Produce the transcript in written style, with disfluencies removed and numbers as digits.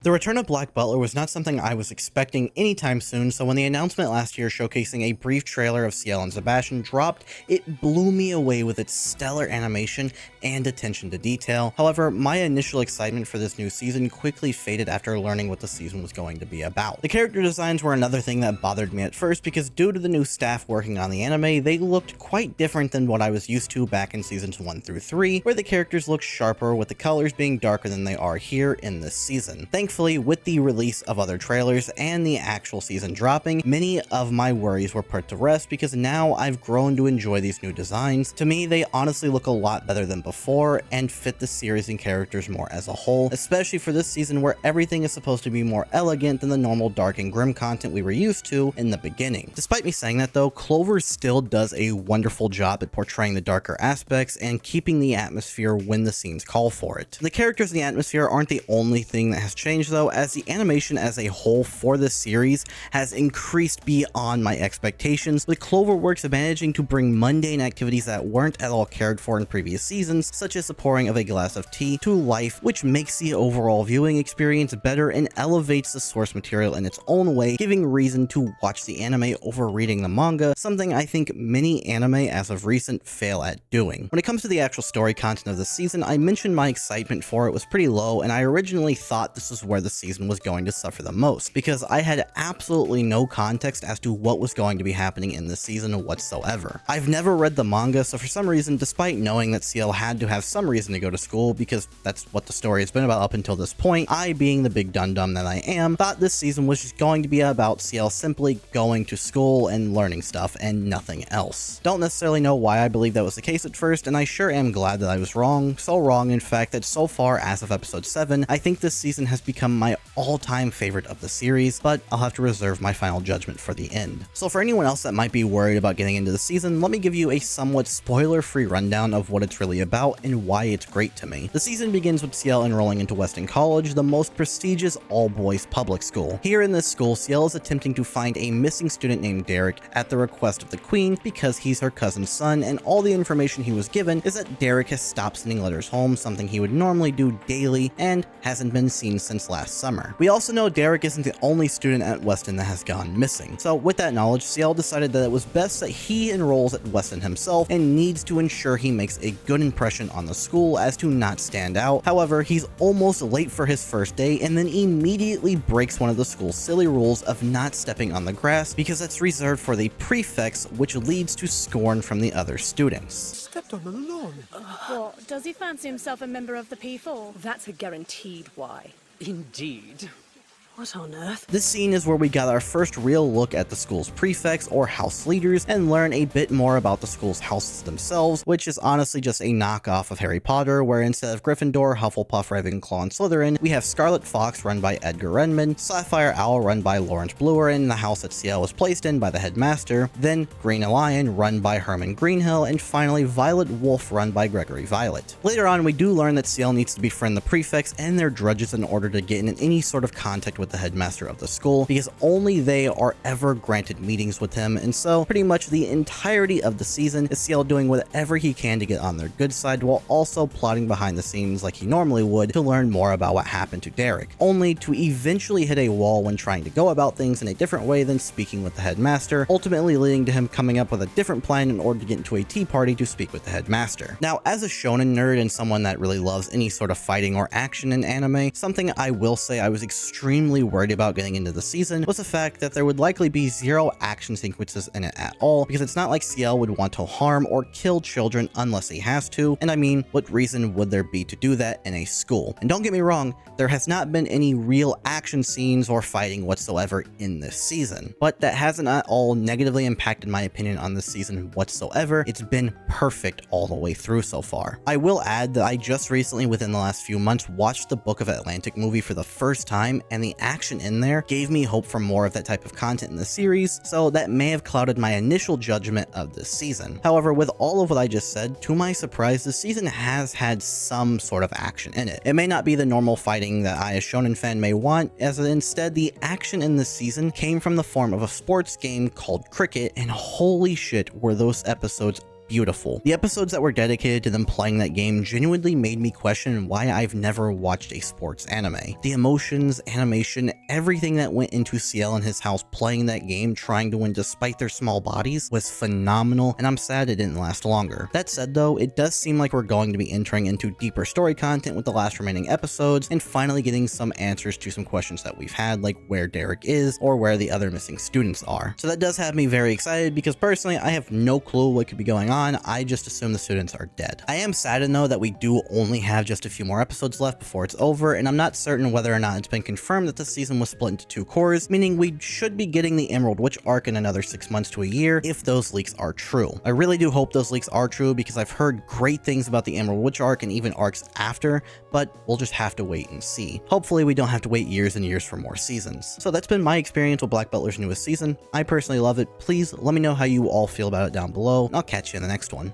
The return of Black Butler was not something I was expecting anytime soon, so when the announcement last year showcasing a brief trailer of Ciel and Sebastian dropped, it blew me away with its stellar animation and attention to detail. However, my initial excitement for this new season quickly faded after learning what the season was going to be about. The character designs were another thing that bothered me at first because due to the new staff working on the anime, they looked quite different than what I was used to back in seasons 1 through 3, where the characters looked sharper with the colors being darker than they are here in this season. Thankfully, with the release of other trailers and the actual season dropping, many of my worries were put to rest because now I've grown to enjoy these new designs. To me, they honestly look a lot better than before and fit the series and characters more as a whole, especially for this season where everything is supposed to be more elegant than the normal dark and grim content we were used to in the beginning. Despite me saying that though, Clover still does a wonderful job at portraying the darker aspects and keeping the atmosphere when the scenes call for it. The characters and the atmosphere aren't the only thing that has changed though, as the animation as a whole for this series has increased beyond my expectations, with Cloverworks managing to bring mundane activities that weren't at all cared for in previous seasons, such as the pouring of a glass of tea, to life, which makes the overall viewing experience better and elevates the source material in its own way, giving reason to watch the anime over reading the manga, something I think many anime as of recent fail at doing. When it comes to the actual story content of the season, I mentioned my excitement for it was pretty low, and I originally thought this was where the season was going to suffer the most, because I had absolutely no context as to what was going to be happening in this season whatsoever. I've never read the manga, so for some reason, despite knowing that Ciel had to have some reason to go to school, because that's what the story has been about up until this point, I, being the big dum-dum that I am, thought this season was just going to be about Ciel simply going to school and learning stuff and nothing else. Don't necessarily know why I believed that was the case at first, and I sure am glad that I was wrong. So wrong, in fact, that so far as of episode 7, I think this season has become my all-time favorite of the series, but I'll have to reserve my final judgment for the end. So for anyone else that might be worried about getting into the season, let me give you a somewhat spoiler-free rundown of what it's really about and why it's great to me. The season begins with Ciel enrolling into Weston College, the most prestigious all-boys public school. Here in this school, Ciel is attempting to find a missing student named Derek at the request of the Queen because he's her cousin's son, and all the information he was given is that Derek has stopped sending letters home, something he would normally do daily, and hasn't been seen since last summer. We also know Derek isn't the only student at Weston that has gone missing. So with that knowledge, Ciel decided that it was best that he enrolls at Weston himself and needs to ensure he makes a good impression on the school as to not stand out. However, he's almost late for his first day and then immediately breaks one of the school's silly rules of not stepping on the grass because that's reserved for the prefects, which leads to scorn from the other students. Stepped on the lawn. What, does he fancy himself a member of the P4? That's a guaranteed why. Indeed. What on earth? This scene is where we got our first real look at the school's prefects or house leaders and learn a bit more about the school's houses themselves, which is honestly just a knockoff of Harry Potter, where instead of Gryffindor, Hufflepuff, Ravenclaw, and Slytherin, we have Scarlet Fox run by Edgar Redmond, Sapphire Owl run by Lawrence Bluer, and the house that Ciel was placed in by the headmaster, then Green Lion run by Herman Greenhill, and finally Violet Wolf run by Gregory Violet. Later on, we do learn that Ciel needs to befriend the prefects and their drudges in order to get in any sort of contact with the headmaster of the school, because only they are ever granted meetings with him, and so pretty much the entirety of the season is Ciel doing whatever he can to get on their good side while also plotting behind the scenes like he normally would to learn more about what happened to Derek, only to eventually hit a wall when trying to go about things in a different way than speaking with the headmaster, ultimately leading to him coming up with a different plan in order to get into a tea party to speak with the headmaster. Now, as a shonen nerd and someone that really loves any sort of fighting or action in anime, something I will say I was extremely worried about getting into the season was the fact that there would likely be zero action sequences in it at all, because it's not like Ciel would want to harm or kill children unless he has to, and I mean, what reason would there be to do that in a school? And don't get me wrong, there has not been any real action scenes or fighting whatsoever in this season, but that hasn't at all negatively impacted my opinion on this season whatsoever. It's been perfect all the way through so far. I will add that I just recently, within the last few months, watched the Book of Atlantic movie for the first time, and the action in there gave me hope for more of that type of content in the series, so that may have clouded my initial judgment of this season. However, with all of what I just said, to my surprise, this season has had some sort of action in it. It may not be the normal fighting that I as shonen fan may want, as instead the action in this season came from the form of a sports game called cricket, and holy shit were those episodes beautiful. The episodes that were dedicated to them playing that game genuinely made me question why I've never watched a sports anime. The emotions, animation, everything that went into Ciel and his house playing that game, trying to win despite their small bodies, was phenomenal, and I'm sad it didn't last longer. That said though, it does seem like we're going to be entering into deeper story content with the last remaining episodes, and finally getting some answers to some questions that we've had, like where Derek is, or where the other missing students are. So that does have me very excited, because personally, I have no clue what could be going on. I just assume the students are dead. I am saddened though that we do only have just a few more episodes left before it's over, and I'm not certain whether or not it's been confirmed that the season was split into 2 cores, meaning we should be getting the Emerald Witch arc in another 6 months to a year if those leaks are true. I really do hope those leaks are true, because I've heard great things about the Emerald Witch arc and even arcs after, but we'll just have to wait and see. Hopefully we don't have to wait years and years for more seasons. So that's been my experience with Black Butler's newest season. I personally love it. Please let me know how you all feel about it down below, and I'll catch you in the next one.